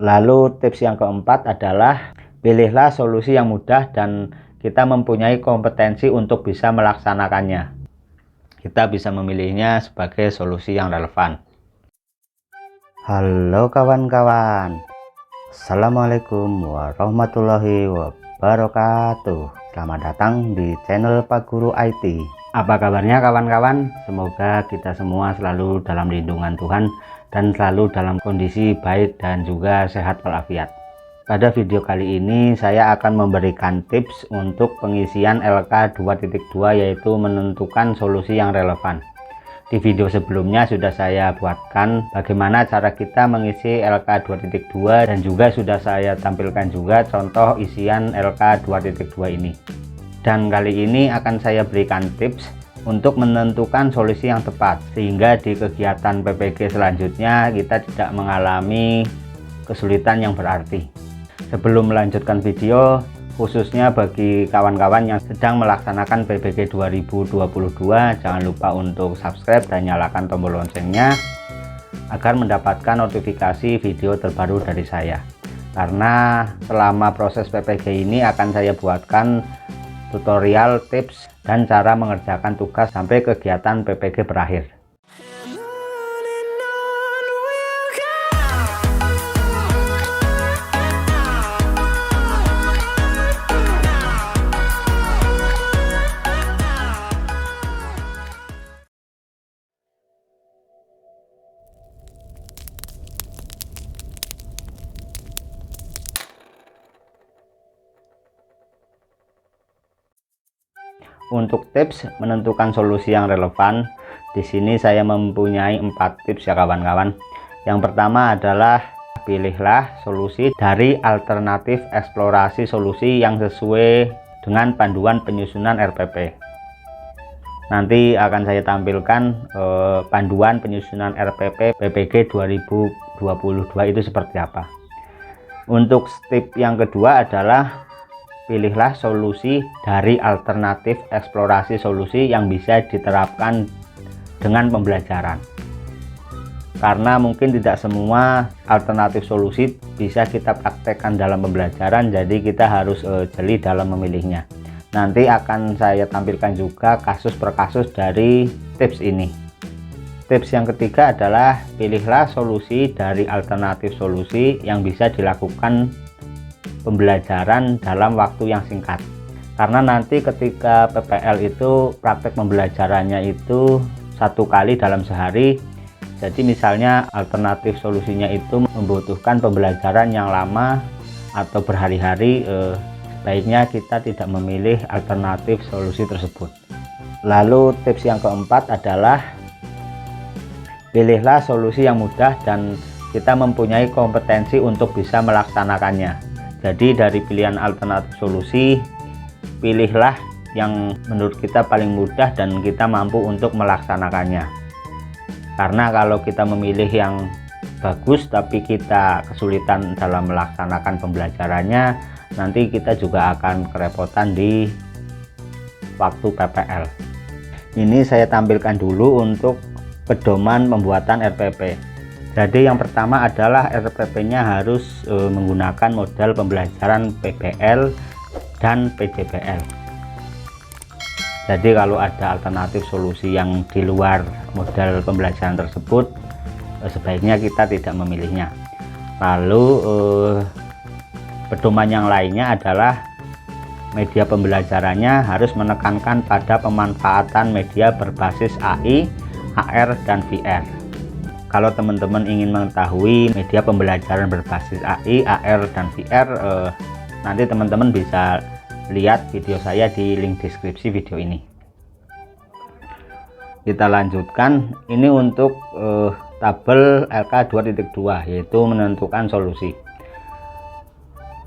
Lalu tips yang keempat adalah pilihlah solusi yang mudah dan kita mempunyai kompetensi untuk bisa melaksanakannya. Kita bisa memilihnya sebagai solusi yang relevan. Halo kawan-kawan, Assalamualaikum warahmatullahi wabarakatuh. Selamat datang di channel Pak Guru IT. Apa kabarnya kawan-kawan? Semoga kita semua selalu dalam lindungan Tuhan dan selalu dalam kondisi baik dan juga sehat walafiat. Pada video kali ini saya akan memberikan tips untuk pengisian LK 2.2, yaitu menentukan solusi yang relevan. Di video sebelumnya sudah saya buatkan bagaimana cara kita mengisi LK 2.2 dan juga sudah saya tampilkan juga contoh isian LK 2.2 ini. Dan kali ini akan saya berikan tips untuk menentukan solusi yang tepat sehingga di kegiatan PPG selanjutnya kita tidak mengalami kesulitan yang berarti. Sebelum melanjutkan video, khususnya bagi kawan-kawan yang sedang melaksanakan PPG 2022, jangan lupa untuk subscribe dan nyalakan tombol loncengnya agar mendapatkan notifikasi video terbaru dari saya. Karena selama proses PPG ini akan saya buatkan tutorial, tips, dan cara mengerjakan tugas sampai kegiatan PPG berakhir. Untuk tips menentukan solusi yang relevan, di sini saya mempunyai 4 tips ya kawan-kawan. Yang pertama adalah pilihlah solusi dari alternatif eksplorasi solusi yang sesuai dengan panduan penyusunan RPP. Nanti akan saya tampilkan panduan penyusunan RPP PPG 2022 itu seperti apa. Untuk tip yang kedua adalah pilihlah solusi dari alternatif eksplorasi solusi yang bisa diterapkan dengan pembelajaran. Karena mungkin tidak semua alternatif solusi bisa kita praktekkan dalam pembelajaran, jadi kita harus jeli dalam memilihnya. Nanti akan saya tampilkan juga kasus per kasus dari tips ini. Tips yang ketiga adalah pilihlah solusi dari alternatif solusi yang bisa dilakukan pembelajaran dalam waktu yang singkat, karena nanti ketika PPL itu praktek pembelajarannya itu 1 kali dalam sehari. Jadi misalnya alternatif solusinya itu membutuhkan pembelajaran yang lama atau berhari-hari, sebaiknya kita tidak memilih alternatif solusi tersebut. Lalu tips yang keempat adalah pilihlah solusi yang mudah dan kita mempunyai kompetensi untuk bisa melaksanakannya. Jadi dari pilihan alternatif solusi, pilihlah yang menurut kita paling mudah dan kita mampu untuk melaksanakannya. Karena kalau kita memilih yang bagus tapi kita kesulitan dalam melaksanakan pembelajarannya, nanti kita juga akan kerepotan di waktu PPL. Ini saya tampilkan dulu untuk pedoman pembuatan RPP. Jadi yang pertama adalah RPP-nya harus menggunakan model pembelajaran PBL dan PJBL. Jadi kalau ada alternatif solusi yang di luar model pembelajaran tersebut, sebaiknya kita tidak memilihnya. Lalu pedoman yang lainnya adalah media pembelajarannya harus menekankan pada pemanfaatan media berbasis AI, AR, dan VR. Kalau teman-teman ingin mengetahui media pembelajaran berbasis AI, AR, dan VR, nanti teman-teman bisa lihat video saya di link deskripsi video ini. Kita lanjutkan, ini untuk tabel LK 2.2, yaitu menentukan solusi.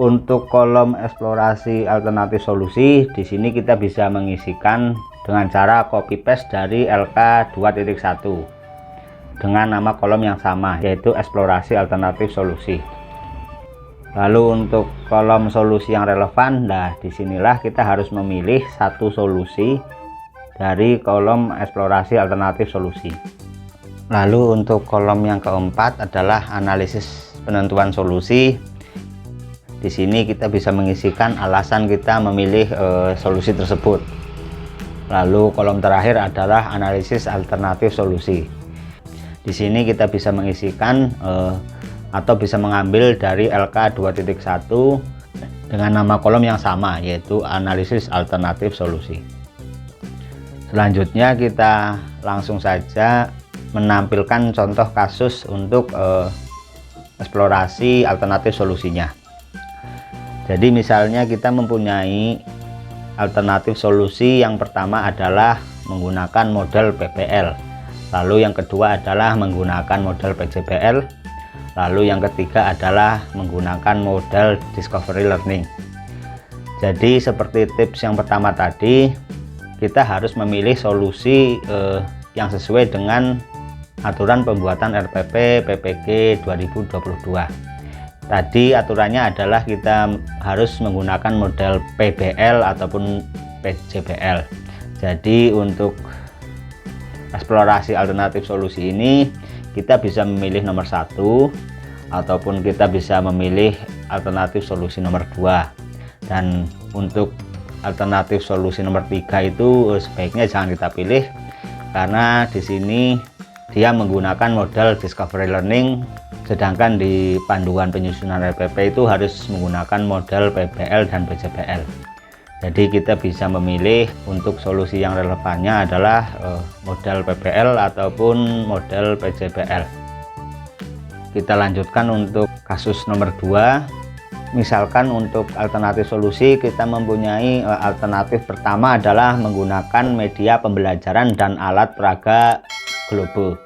Untuk kolom eksplorasi alternatif solusi, di sini kita bisa mengisikan dengan cara copy paste dari LK 2.1 dengan nama kolom yang sama, yaitu eksplorasi alternatif solusi. Lalu untuk kolom solusi yang relevan, nah disinilah kita harus memilih satu solusi dari kolom eksplorasi alternatif solusi. Lalu untuk kolom yang keempat adalah analisis penentuan solusi. Di sini kita bisa mengisikan alasan kita memilih solusi tersebut. Lalu kolom terakhir adalah analisis alternatif solusi. Di sini kita bisa mengisikan atau bisa mengambil dari LK 2.1 dengan nama kolom yang sama, yaitu analisis alternatif solusi. Selanjutnya kita langsung saja menampilkan contoh kasus untuk eksplorasi alternatif solusinya. Jadi misalnya kita mempunyai alternatif solusi yang pertama adalah menggunakan model PPL, lalu yang kedua adalah menggunakan model PJBL, lalu yang ketiga adalah menggunakan model discovery learning. Jadi seperti tips yang pertama tadi, kita harus memilih solusi yang sesuai dengan aturan pembuatan RPP PPG 2022. Tadi aturannya adalah kita harus menggunakan model PBL ataupun PJBL. Jadi untuk eksplorasi alternatif solusi ini kita bisa memilih nomor 1 ataupun kita bisa memilih alternatif solusi nomor 2. Dan untuk alternatif solusi nomor 3 itu sebaiknya jangan kita pilih, karena di sini dia menggunakan model discovery learning, sedangkan di panduan penyusunan RPP itu harus menggunakan model PBL dan PJBL. Jadi kita bisa memilih untuk solusi yang relevannya adalah model PBL ataupun model PJBL. Kita lanjutkan untuk kasus nomor 2. Misalkan untuk alternatif solusi kita mempunyai alternatif pertama adalah menggunakan media pembelajaran dan alat peraga Globe.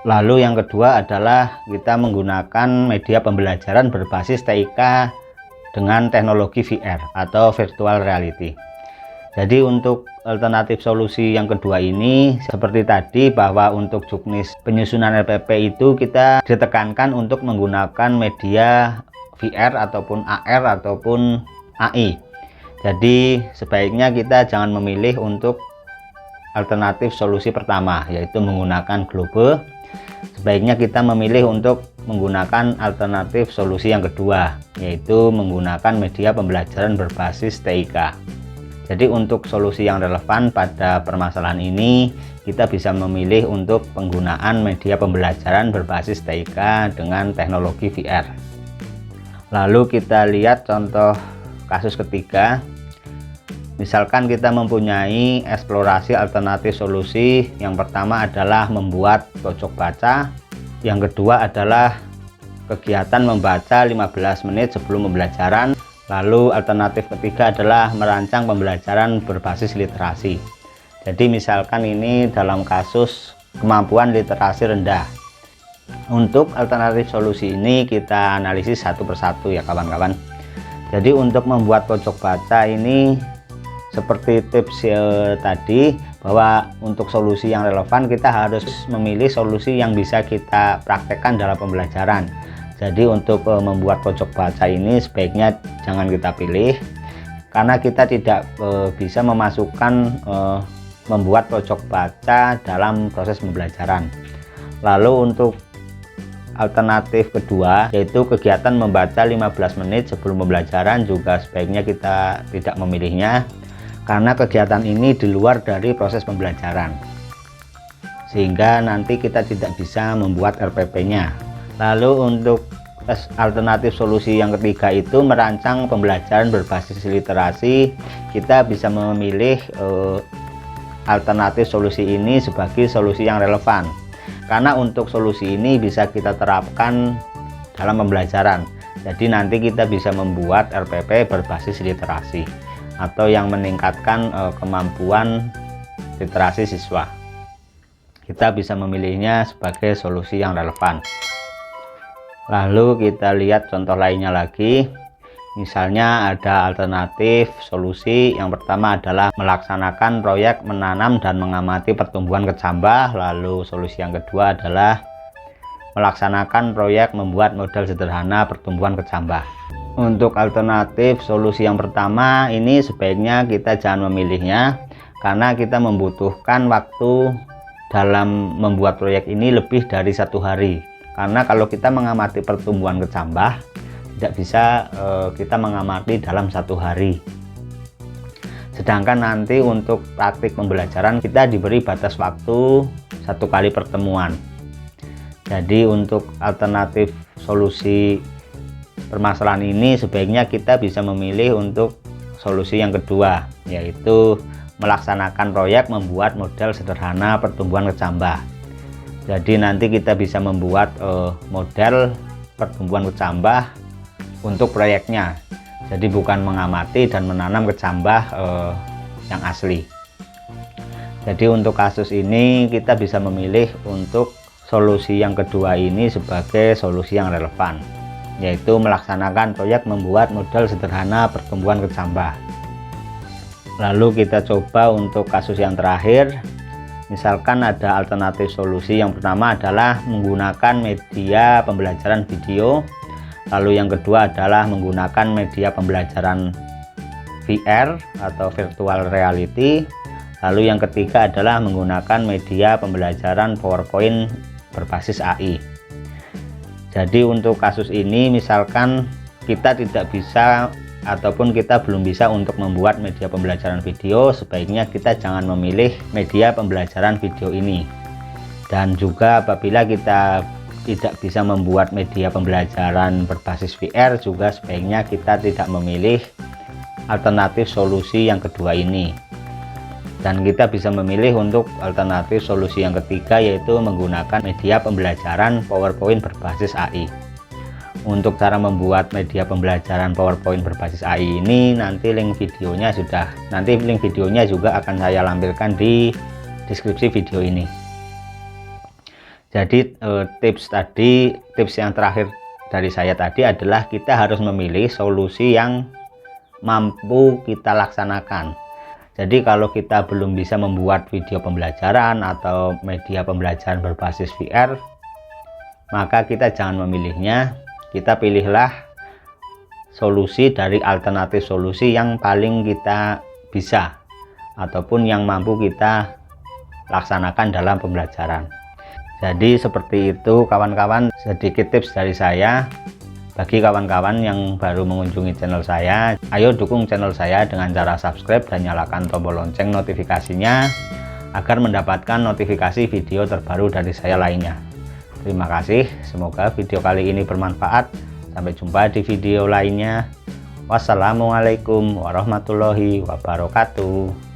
Lalu yang kedua adalah kita menggunakan media pembelajaran berbasis TIK dengan teknologi VR atau virtual reality. Jadi untuk alternatif solusi yang kedua ini seperti tadi, bahwa untuk juknis penyusunan RPP itu kita ditekankan untuk menggunakan media VR ataupun AR ataupun AI. Jadi sebaiknya kita jangan memilih untuk alternatif solusi pertama, yaitu menggunakan Globe. Sebaiknya kita memilih untuk menggunakan alternatif solusi yang kedua, yaitu menggunakan media pembelajaran berbasis TIK. Jadi untuk solusi yang relevan pada permasalahan ini, kita bisa memilih untuk penggunaan media pembelajaran berbasis TIK dengan teknologi VR. Lalu kita lihat contoh kasus ketiga. Misalkan kita mempunyai eksplorasi alternatif solusi, yang pertama adalah membuat pojok baca, yang kedua adalah kegiatan membaca 15 menit sebelum pembelajaran, lalu alternatif ketiga adalah merancang pembelajaran berbasis literasi. Jadi misalkan ini dalam kasus kemampuan literasi rendah. Untuk alternatif solusi ini kita analisis satu persatu ya kawan-kawan. Jadi untuk membuat pojok baca ini seperti tips tadi, bahwa untuk solusi yang relevan kita harus memilih solusi yang bisa kita praktekkan dalam pembelajaran. Jadi untuk membuat pojok baca ini sebaiknya jangan kita pilih, karena kita tidak bisa memasukkan membuat pojok baca dalam proses pembelajaran. Lalu untuk alternatif kedua, yaitu kegiatan membaca 15 menit sebelum pembelajaran, juga sebaiknya kita tidak memilihnya, karena kegiatan ini di luar dari proses pembelajaran, sehingga nanti kita tidak bisa membuat RPP-nya. Lalu untuk alternatif solusi yang ketiga itu merancang pembelajaran berbasis literasi, kita bisa memilih alternatif solusi ini sebagai solusi yang relevan, karena untuk solusi ini bisa kita terapkan dalam pembelajaran. Jadi nanti kita bisa membuat RPP berbasis literasi atau yang meningkatkan kemampuan literasi siswa. Kita bisa memilihnya sebagai solusi yang relevan. Lalu kita lihat contoh lainnya lagi. Misalnya ada alternatif solusi yang pertama adalah melaksanakan proyek menanam dan mengamati pertumbuhan kecambah. Lalu solusi yang kedua adalah melaksanakan proyek membuat model sederhana pertumbuhan kecambah. Untuk alternatif solusi yang pertama ini sebaiknya kita jangan memilihnya, karena kita membutuhkan waktu dalam membuat proyek ini lebih dari 1 hari. Karena kalau kita mengamati pertumbuhan kecambah, tidak bisa kita mengamati dalam 1 hari. Sedangkan nanti untuk praktik pembelajaran kita diberi batas waktu 1 kali pertemuan. Jadi untuk alternatif solusi permasalahan ini sebaiknya kita bisa memilih untuk solusi yang kedua, yaitu melaksanakan proyek membuat model sederhana pertumbuhan kecambah. Jadi nanti kita bisa membuat model pertumbuhan kecambah untuk proyeknya. Jadi bukan mengamati dan menanam kecambah yang asli. Jadi untuk kasus ini kita bisa memilih untuk solusi yang kedua ini sebagai solusi yang relevan, yaitu melaksanakan proyek membuat model sederhana pertumbuhan kecambah. Lalu kita coba untuk kasus yang terakhir. Misalkan ada alternatif solusi yang pertama adalah menggunakan media pembelajaran video, lalu yang kedua adalah menggunakan media pembelajaran VR atau virtual reality, lalu yang ketiga adalah menggunakan media pembelajaran PowerPoint berbasis AI. Jadi untuk kasus ini misalkan kita tidak bisa ataupun kita belum bisa untuk membuat media pembelajaran video, sebaiknya kita jangan memilih media pembelajaran video ini. Dan juga apabila kita tidak bisa membuat media pembelajaran berbasis VR, juga sebaiknya kita tidak memilih alternatif solusi yang kedua ini. Dan kita bisa memilih untuk alternatif solusi yang ketiga, yaitu menggunakan media pembelajaran PowerPoint berbasis AI. Untuk cara membuat media pembelajaran PowerPoint berbasis AI ini nanti link videonya juga akan saya lampirkan di deskripsi video ini. Jadi tips yang terakhir dari saya tadi adalah kita harus memilih solusi yang mampu kita laksanakan. Jadi kalau kita belum bisa membuat video pembelajaran atau media pembelajaran berbasis VR, maka kita jangan memilihnya. Kita pilihlah solusi dari alternatif solusi yang paling kita bisa ataupun yang mampu kita laksanakan dalam pembelajaran. Jadi seperti itu kawan-kawan, sedikit tips dari saya. Bagi kawan-kawan yang baru mengunjungi channel saya, ayo dukung channel saya dengan cara subscribe dan nyalakan tombol lonceng notifikasinya agar mendapatkan notifikasi video terbaru dari saya lainnya. Terima kasih, semoga video kali ini bermanfaat. Sampai jumpa di video lainnya. Wassalamualaikum warahmatullahi wabarakatuh.